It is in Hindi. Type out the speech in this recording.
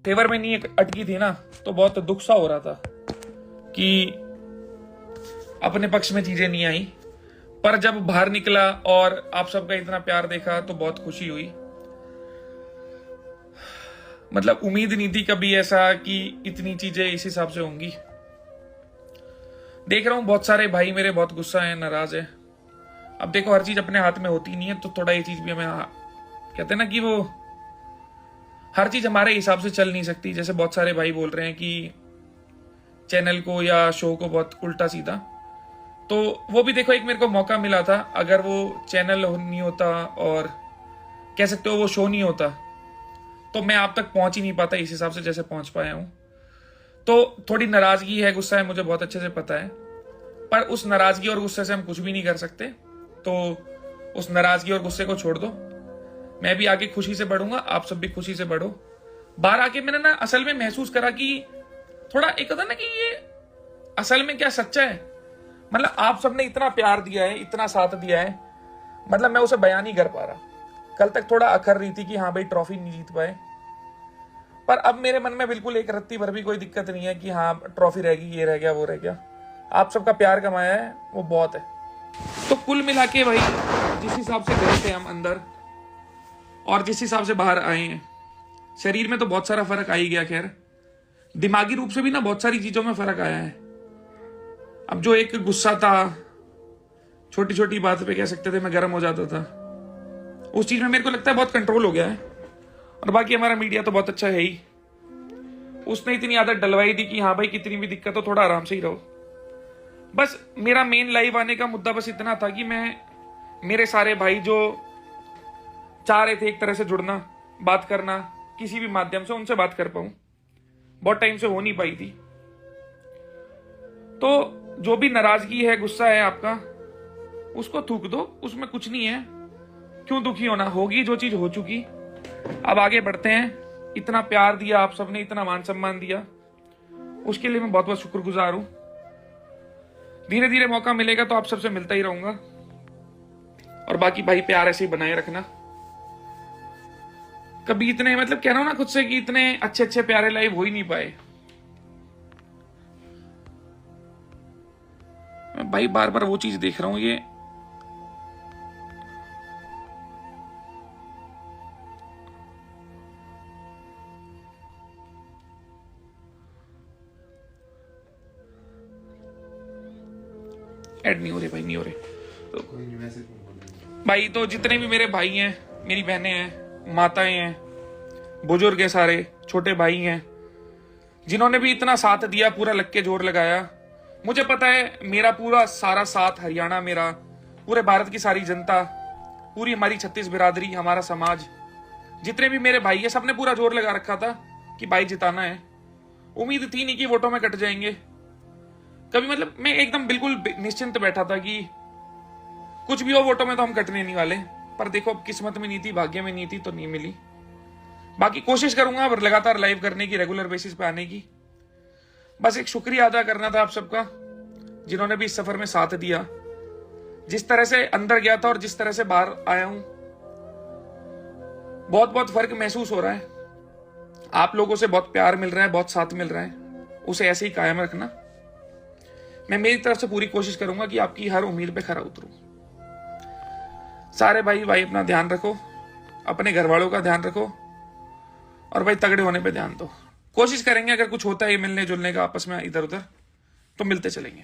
तेवर में नहीं अटकी थी ना, तो बहुत दुख सा हो रहा था कि अपने पक्ष में चीजें नहीं आई। पर जब बाहर निकला और आप सबका इतना प्यार देखा तो बहुत खुशी हुई। मतलब उम्मीद नहीं थी कभी ऐसा कि इतनी चीजें इस हिसाब से होंगी। देख रहा हूं बहुत सारे भाई मेरे बहुत गुस्सा है, नाराज है। अब देखो, हर चीज अपने हाथ में होती नहीं है, तो थोड़ा ये चीज भी हमें कहते हैं ना कि वो हर चीज हमारे हिसाब से चल नहीं सकती। जैसे बहुत सारे भाई बोल रहे हैं कि चैनल को या शो को बहुत उल्टा सीधा, तो वो भी देखो एक मेरे को मौका मिला था। अगर वो चैनल नहीं होता और कह सकते हो वो शो नहीं होता, तो मैं आप तक पहुंच ही नहीं पाता इस हिसाब से जैसे पहुंच पाया हूं। तो थोड़ी नाराजगी है, गुस्सा है, मुझे बहुत अच्छे से पता है। पर उस नाराजगी और गुस्से से हम कुछ भी नहीं कर सकते। तो उस नाराजगी और गुस्से को छोड़ दो। मैं भी आगे खुशी से बढ़ूंगा, आप सब भी खुशी से बढ़ो। बाहर आके मैंने ना असल में महसूस करा कि थोड़ा एक होता ना कि ये असल में क्या सच्चा है। मतलब आप सबने इतना प्यार दिया है, इतना साथ दिया है, मतलब मैं उसे बयान नहीं कर पा रहा। कल तक थोड़ा अखर रही थी कि हाँ भाई ट्रॉफी नहीं जीत पाए, पर अब मेरे मन में बिल्कुल एक रत्ती भर भी कोई दिक्कत नहीं है कि हाँ ट्रॉफी रहेगी, ये रह गया, वो रह गया। आप सबका प्यार कमाया है, वो बहुत है। तो कुल मिला के भाई जिस हिसाब से गए थे हम अंदर और जिस हिसाब से बाहर आए हैं, शरीर में तो बहुत सारा फर्क आ ही गया। खैर दिमागी रूप से भी ना बहुत सारी चीजों में फर्क आया है। अब जो एक गुस्सा था, छोटी छोटी बात पे कह सकते थे मैं गर्म हो जाता था, उस चीज में मेरे को लगता है बहुत कंट्रोल हो गया है। और बाकी हमारा मीडिया तो बहुत अच्छा है ही। उसने इतनी आदत डलवाई दी कि हाँ भाई कितनी भी दिक्कत हो थोड़ा आराम से ही रहो। बस मेरा मेन लाइव आने का मुद्दा बस इतना था कि मेरे सारे भाई जो चाह रहे थे एक तरह से जुड़ना, बात करना किसी भी माध्यम से, उनसे बात कर पाऊं। बहुत टाइम से हो नहीं पाई थी। तो जो भी नाराजगी है, गुस्सा है आपका, उसको थूक दो, उसमें कुछ नहीं है। क्यों दुखी होना, होगी जो चीज हो चुकी। अब आगे बढ़ते हैं। इतना प्यार दिया आप सबने, इतना मान सम्मान दिया, उसके लिए मैं बहुत बहुत शुक्रगुजार हूं। धीरे धीरे मौका मिलेगा तो आप सबसे मिलता ही रहूंगा। और बाकी भाई प्यार ऐसे ही बनाए रखना। कभी इतने मतलब कह रहा हूं ना खुद से कि इतने अच्छे अच्छे प्यारे लाइव हो ही नहीं पाए। मैं भाई बार बार वो चीज देख रहा हूं, ये ऐड नहीं हो रहे भाई, नहीं हो रहे। तो भाई तो जितने भी मेरे भाई हैं, मेरी बहनें हैं, माताएं हैं, बुजुर्ग हैं, सारे छोटे भाई हैं, जिन्होंने भी इतना साथ दिया, पूरा लग के जोर लगाया। मुझे पता है मेरा पूरा सारा साथ, हरियाणा मेरा, पूरे भारत की सारी जनता, पूरी हमारी 36 बिरादरी, हमारा समाज, जितने भी मेरे भाई है, सबने पूरा जोर लगा रखा था कि भाई जिताना है। उम्मीद थी नहीं कि वोटों में कट जाएंगे कभी। मतलब मैं एकदम बिल्कुल निश्चिंत बैठा था कि कुछ भी हो वोटों में तो हम कटने नहीं वाले। पर देखो अब किस्मत में नहीं थी, भाग्य में नहीं थी, तो नहीं मिली। बाकी कोशिश करूंगा अब लगातार लाइव करने की, रेगुलर बेसिस पे आने की। बस एक शुक्रिया अदा करना था आप सबका, जिन्होंने भी इस सफर में साथ दिया। जिस तरह से अंदर गया था और जिस तरह से बाहर आया हूं, बहुत बहुत फर्क महसूस हो रहा है। आप लोगों से बहुत प्यार मिल रहा है, बहुत साथ मिल रहा है, उसे ऐसे ही कायम रखना। मैं मेरी तरफ से पूरी कोशिश करूंगा कि आपकी हर उम्मीद पे खरा उतरूं। सारे भाई अपना ध्यान रखो, अपने घर वालों का ध्यान रखो, और भाई तगड़े होने पे ध्यान दो। कोशिश करेंगे अगर कुछ होता है मिलने जुलने का आपस में इधर उधर, तो मिलते चलेंगे।